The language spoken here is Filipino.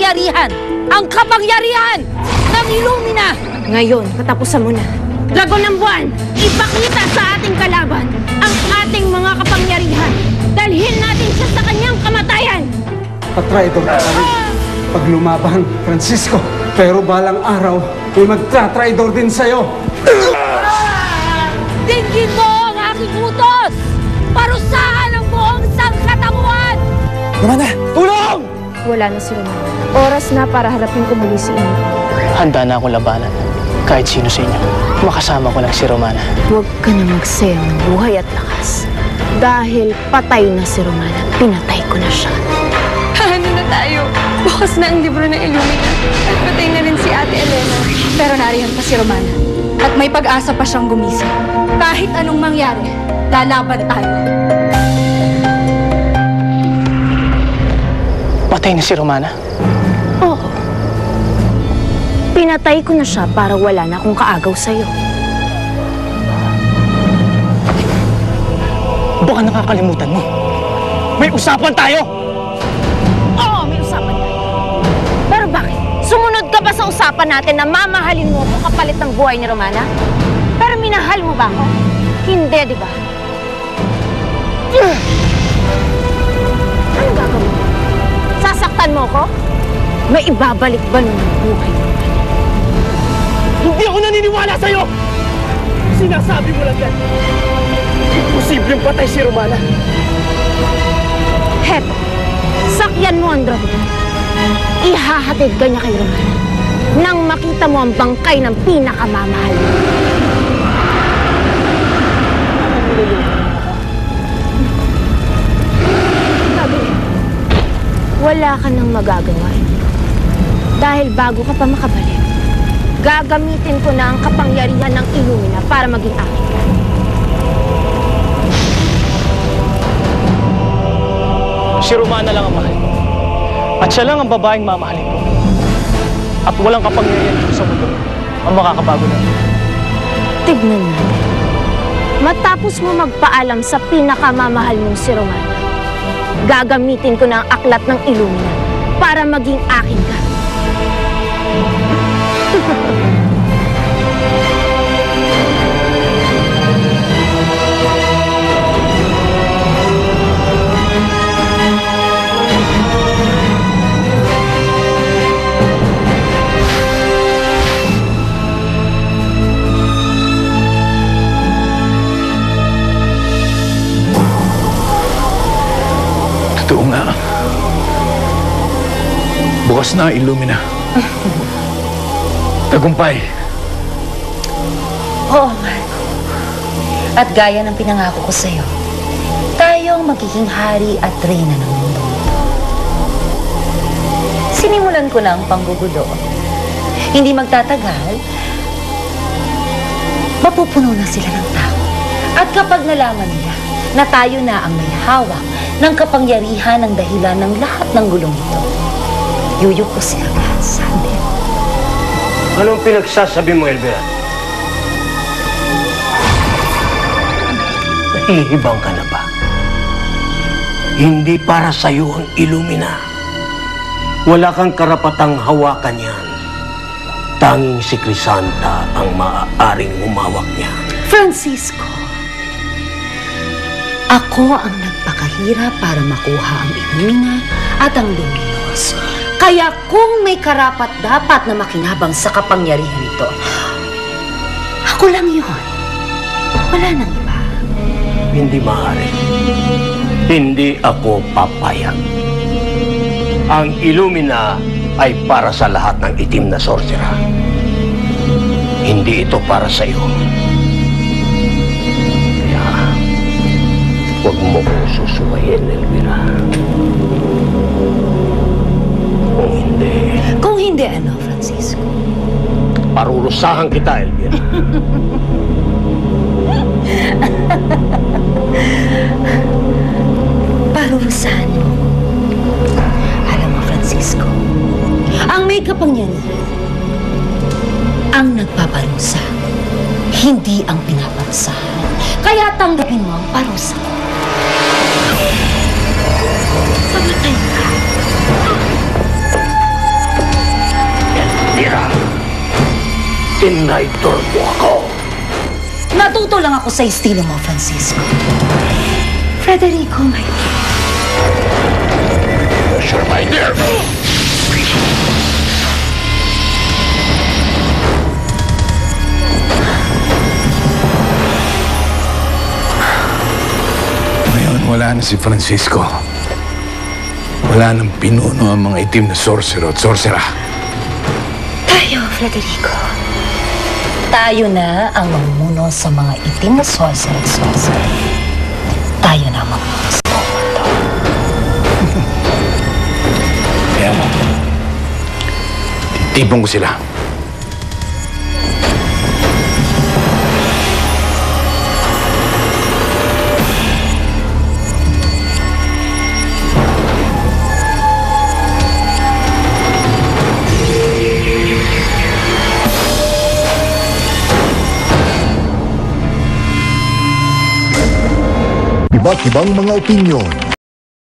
kapangyarihan! Ang kapangyarihan ng Illumina! Ngayon, katapusan mo na. Dragon ng buwan, ipakita sa ating kalaban ang ating mga kapangyarihan. Dalhin natin siya sa kanyang kamatayan! Patraidor ka rin pag lumaban, Francisco. Pero balang araw, may magtatraidor din sa'yo. Dinggin mo ang aking utos! Parusahan ang buong sangkatauhan! Romana, tulong! Wala na si Romana. Oras na para harapin ko muli si Inigo. Handa na akong labanan. Kahit sino sa inyo. Makasama ko lang si Romana. Huwag ka na magsayang ng buhay at lakas. Dahil patay na si Romana. Pinatay ko na siya. Ano na tayo? Bukas na ang libro ng Illumina. At patay na rin si Ate Elena. Pero nariyan pa si Romana. At may pag-asa pa siyang gumising. Kahit anong mangyari, lalaban tayo. Patay na si Romana? Oo. Pinatay ko na siya para wala na akong kaagaw sa'yo. Baka nakakalimutan mo. May usapan tayo! Oo, may usapan tayo. Pero bakit? Sumunod ka ba sa usapan natin na mamahalin mo ako kapalit ng buhay ni Romana? Pero minahal mo ba ako? Hindi, di ba? Ano gagawin mo? Sasaktan mo ako? May ibabalik ba nun ang buhay mo? Hindi ako naniniwala sa'yo! Sinasabi mo lang yan. Imposibleng patay si Romana. Heto, sakyan mo ang dragon. Ihahatid ka niya kay Romana nang makita mo ang bangkay ng pinakamamahal mo. Sabi, wala ka nang magagawa. Dahil bago ka pa makabalik, gagamitin ko na ang kapangyarihan ng Illumina para maging akin ka. Si Romana lang ang mahal ko. At siya lang ang babaeng mamahalin ko. At walang kapangyarihan dito sa mundo ang makakabago na. Tignan natin. Matapos mo magpaalam sa pinakamamahal mong si Romana, gagamitin ko na ang aklat ng Illumina para maging akin ka. Totoo nga. Bukas na, Illumina. Tagumpay. Oo, Marco. At gaya ng pinangako ko sa'yo, tayo ang magiging hari at reyna ng mundo. Sinimulan ko na ang panggugulo. Hindi magtatagal, mapupuno na sila ng tao. At kapag nalaman nila na tayo na ang may hawak ng kapangyarihan ng dahilan ng lahat ng gulong ito, yuyuko sila lahat sa atin. Anong pinagsasabi mo, Elvira? Nahihibang ka na ba? Hindi para sa'yo ang Illumina. Wala kang karapatang hawakan yan. Tanging si Crisanta ang maaaring humawak niya. Francisco, ako ang nagpakahirap para makuha ang Illumina at ang Luminos. Kaya kung may karapat-dapat na makinabang sa kapangyarihan nito, ako lang yun. Wala nang iba. Hindi maaari. Hindi ako papayag. Ang Illumina ay para sa lahat ng itim na sorcerer. Hindi ito para sa iyo. Kaya, huwag mo kong susuwayin, Elvira. Kung hindi... Kung hindi, ano, Francisco? Parurusahan kita, Elvira. Parurusahan mo. Alam mo, Francisco, ang may kapangyarihan, ang nagpaparusa, hindi ang pinaparusahan. Kaya tanggapin mo ang parusa ko. Pamatay ka. tira. Tinaitor mo ako. Natuto lang ako sa estilo mo, Francisco. Federico, my dear. Sure, my dear. Ngayon, wala na si Francisco. Wala nang pinuno ang mga itim na sorcerer at sorcera. Tayo, Federico. Tayo na ang mamuno sa mga itim na sorcerer at sorcerer. Tayo na ang mamuno sa buong mundo. Kaya mo, titipon ko sila. Iba't ibang mga opinyon,